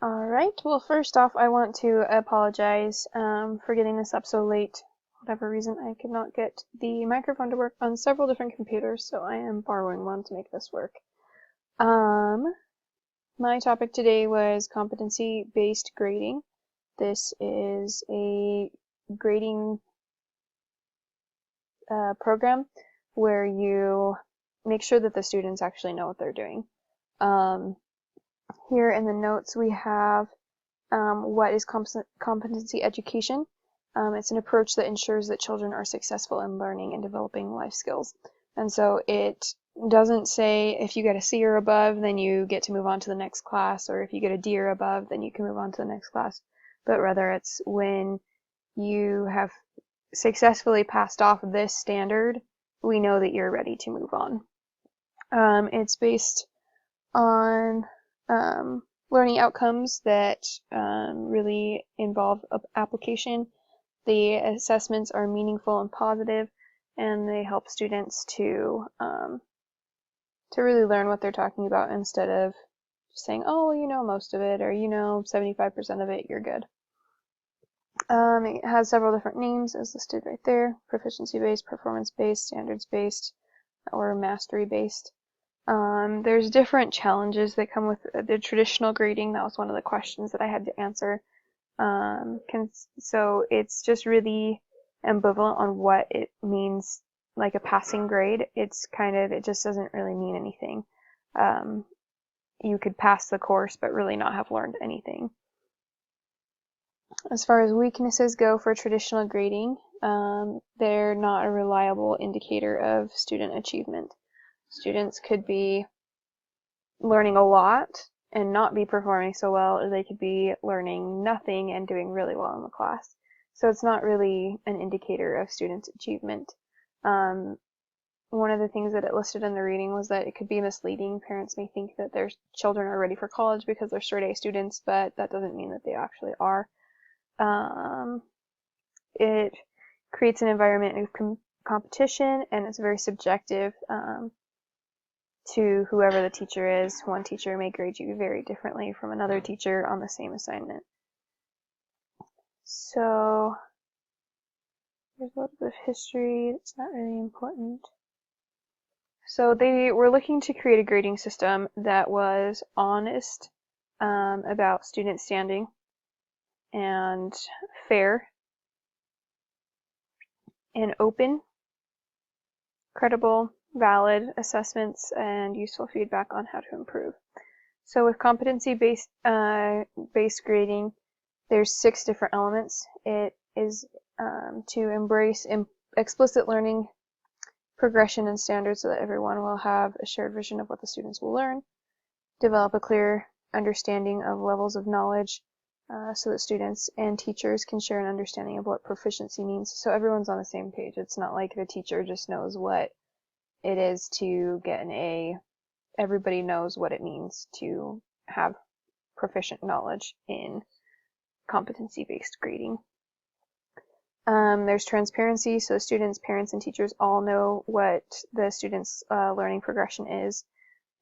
Alright, well first off I want to apologize for getting this up so late. For whatever reason I could not get the microphone to work on several different computers, so I am borrowing one to make this work. My topic today was competency-based grading. This is a grading program where you make sure that the students actually know what they're doing. Here in the notes we have what is competency education. It's an approach that ensures that children are successful in learning and developing life skills. And so it doesn't say if you get a C or above, then you get to move on to the next class, or if you get a D or above, then you can move on to the next class. But rather it's when you have successfully passed off this standard, we know that you're ready to move on. It's based on learning outcomes that really involve application. The assessments are meaningful and positive, and they help students to really learn what they're talking about instead of just saying, oh, well, you know most of it, or you know 75% of it, you're good. It has several different names as listed right there: proficiency-based, performance-based, standards-based, or mastery-based. There's different challenges that come with the traditional grading. That was one of the questions that I had to answer. So it's just really ambivalent on what it means, like a passing grade. It just doesn't really mean anything. You could pass the course but really not have learned anything. As far as weaknesses go for traditional grading, they're not a reliable indicator of student achievement. Students could be learning a lot and not be performing so well, or they could be learning nothing and doing really well in the class. So it's not really an indicator of students' achievement. One of the things that it listed in the reading was that it could be misleading. Parents may think that their children are ready for college because they're straight A students, but that doesn't mean that they actually are. It creates an environment of competition, and it's very subjective to whoever the teacher is. One teacher may grade you very differently from another teacher on the same assignment. So there's a little bit of history that's not really important. So they were looking to create a grading system that was honest about student standing and fair and open, credible, valid assessments, and useful feedback on how to improve. So with competency-based grading, there's 6 different elements. It is to embrace explicit learning, progression, and standards so that everyone will have a shared vision of what the students will learn, develop a clear understanding of levels of knowledge so that students and teachers can share an understanding of what proficiency means, so everyone's on the same page. It's not like the teacher just knows what it is to get an A. Everybody knows what it means to have proficient knowledge in competency-based grading. There's transparency, so students, parents, and teachers all know what the students' learning progression is.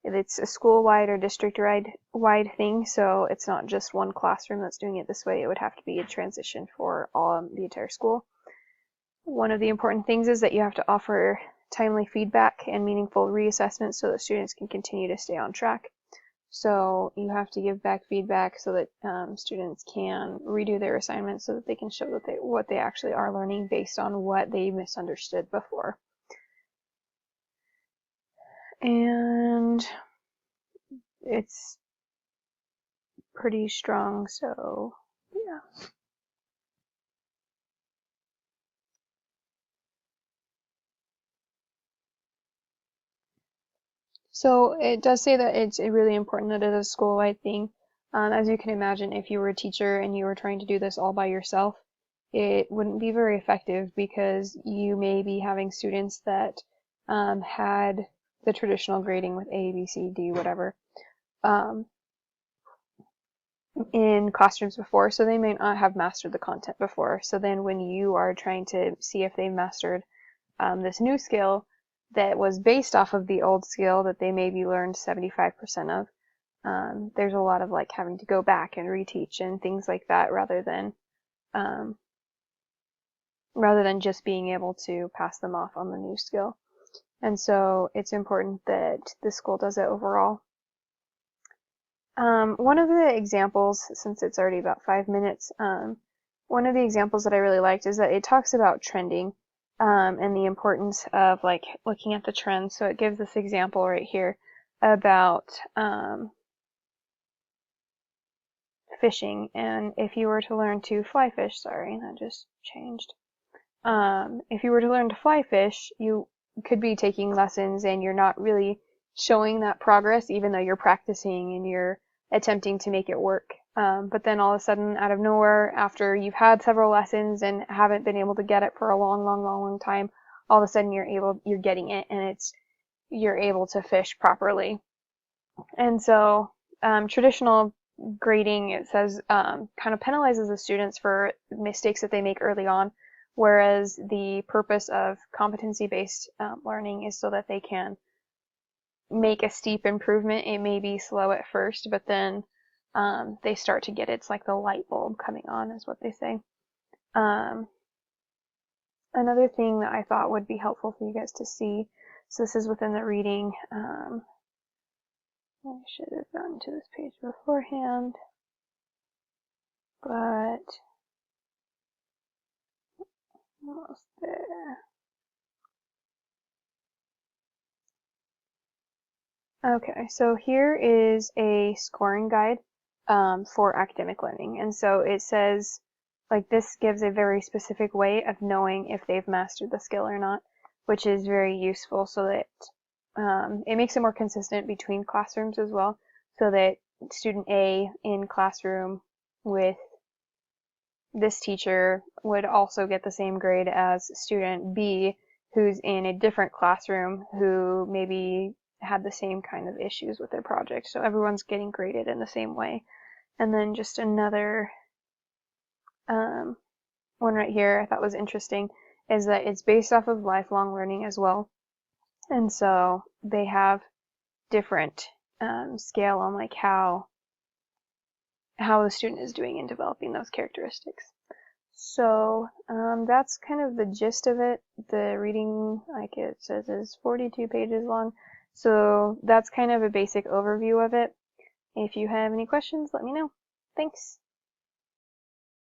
It's a school-wide or district-wide thing, so it's not just one classroom that's doing it this way. It would have to be a transition for the entire school. One of the important things is that you have to offer timely feedback and meaningful reassessment so that students can continue to stay on track. So you have to give back feedback so that students can redo their assignments so that they can show that what they actually are learning based on what they misunderstood before. And it's pretty strong, so yeah. So it does say that it's really important that it is a school-wide thing. As you can imagine, if you were a teacher and you were trying to do this all by yourself, it wouldn't be very effective because you may be having students that had the traditional grading with A, B, C, D, whatever, in classrooms before, so they may not have mastered the content before. So then when you are trying to see if they've mastered this new skill that was based off of the old skill that they maybe learned 75% of, there's a lot of like having to go back and reteach and things like that rather than just being able to pass them off on the new skill. And so it's important that the school does it overall. One of the examples, since it's already about 5 minutes, one of the examples that I really liked is that it talks about trending and the importance of like looking at the trends. So it gives this example right here about fishing, and if you were to learn to fly fish, sorry, that just changed. If you were to learn to fly fish, you could be taking lessons and you're not really showing that progress, even though you're practicing and you're attempting to make it work. But then all of a sudden, out of nowhere, after you've had several lessons and haven't been able to get it for a long time, all of a sudden you're getting it, and you're able to fish properly. And so traditional grading, it says, kind of penalizes the students for mistakes that they make early on, whereas the purpose of competency-based learning is so that they can make a steep improvement. It may be slow at first, but then they start to get it. It's like the light bulb coming on, is what they say. Another thing that I thought would be helpful for you guys to see, so this is within the reading. I should have gotten to this page beforehand, but almost there. Okay, so here is a scoring guide for academic learning, and so it says, like, this gives a very specific way of knowing if they've mastered the skill or not, which is very useful, so that it makes it more consistent between classrooms as well, so that student A in classroom with this teacher would also get the same grade as student B, who's in a different classroom, who maybe had the same kind of issues with their project. So everyone's getting graded in the same way. And then just another one right here I thought was interesting is that it's based off of lifelong learning as well. And so they have different scale on like how the student is doing in developing those characteristics. So that's kind of the gist of it. The reading, like it says, is 42 pages long. So that's kind of a basic overview of it. If you have any questions, let me know. Thanks.